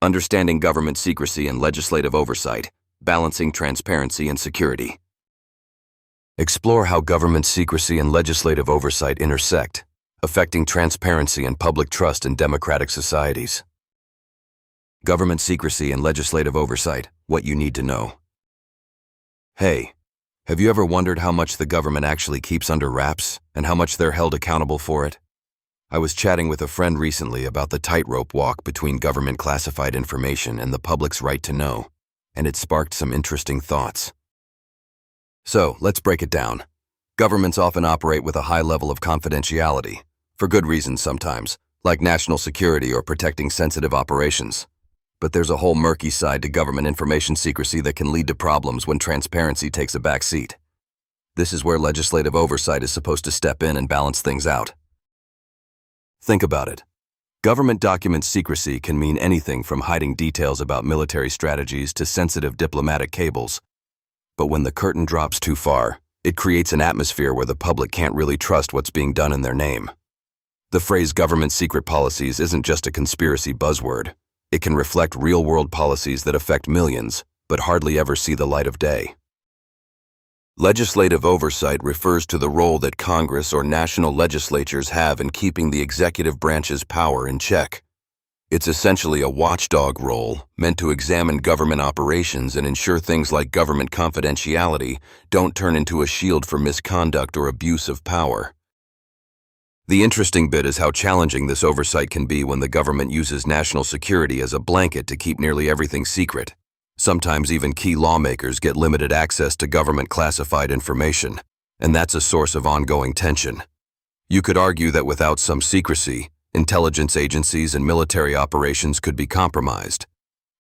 Understanding Government Secrecy and Legislative Oversight, Balancing Transparency and Security. Explore how government secrecy and legislative oversight intersect, affecting transparency and public trust in democratic societies. Government secrecy and legislative oversight, what you need to know. Hey, have you ever wondered how much the government actually keeps under wraps and how much they're held accountable for it? I was chatting with a friend recently about the tightrope walk between government classified information and the public's right to know, and it sparked some interesting thoughts. So, let's break it down. Governments often operate with a high level of confidentiality, for good reasons sometimes, like national security or protecting sensitive operations. But there's a whole murky side to government information secrecy that can lead to problems when transparency takes a back seat. This is where legislative oversight is supposed to step in and balance things out. Think about it. Government document secrecy can mean anything from hiding details about military strategies to sensitive diplomatic cables. But when the curtain drops too far, it creates an atmosphere where the public can't really trust what's being done in their name. The phrase government secret policies isn't just a conspiracy buzzword. It can reflect real-world policies that affect millions, but hardly ever see the light of day. Legislative oversight refers to the role that Congress or national legislatures have in keeping the executive branch's power in check. It's essentially a watchdog role meant to examine government operations and ensure things like government confidentiality don't turn into a shield for misconduct or abuse of power. The interesting bit is how challenging this oversight can be when the government uses national security as a blanket to keep nearly everything secret. Sometimes even key lawmakers get limited access to government classified information, and that's a source of ongoing tension. You could argue that without some secrecy, intelligence agencies and military operations could be compromised.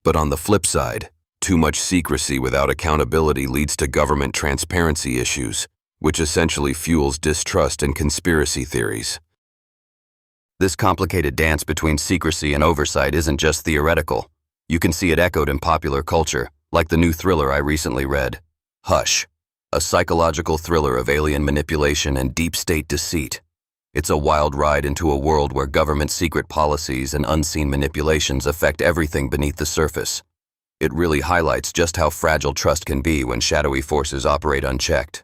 But on the flip side, too much secrecy without accountability leads to government transparency issues, which essentially fuels distrust and conspiracy theories. This complicated dance between secrecy and oversight isn't just theoretical. You can see it echoed in popular culture, like the new thriller I recently read, Hush, a psychological thriller of alien manipulation and deep state deceit. It's a wild ride into a world where government secret policies and unseen manipulations affect everything beneath the surface. It really highlights just how fragile trust can be when shadowy forces operate unchecked.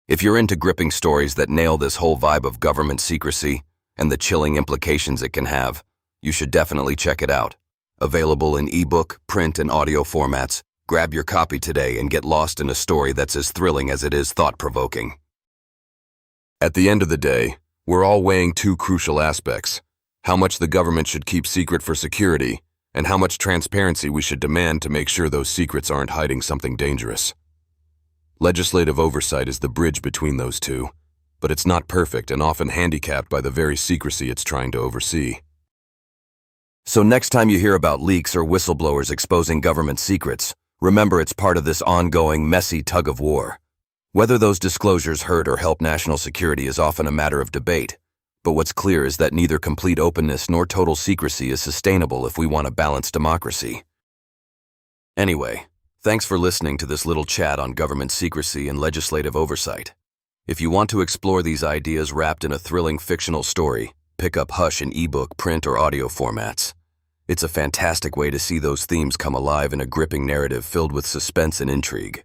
If you're into gripping stories that nail this whole vibe of government secrecy and the chilling implications it can have, you should definitely check it out. Available in ebook, print, and audio formats, grab your copy today and get lost in a story that's as thrilling as it is thought-provoking. At the end of the day, we're all weighing two crucial aspects: how much the government should keep secret for security, and how much transparency we should demand to make sure those secrets aren't hiding something dangerous. Legislative oversight is the bridge between those two, but it's not perfect and often handicapped by the very secrecy it's trying to oversee. So next time you hear about leaks or whistleblowers exposing government secrets, remember it's part of this ongoing, messy tug-of-war. Whether those disclosures hurt or help national security is often a matter of debate, but what's clear is that neither complete openness nor total secrecy is sustainable if we want a balanced democracy. Anyway, thanks for listening to this little chat on government secrecy and legislative oversight. If you want to explore these ideas wrapped in a thrilling fictional story, pick up Hush in ebook, print, or audio formats. It's a fantastic way to see those themes come alive in a gripping narrative filled with suspense and intrigue.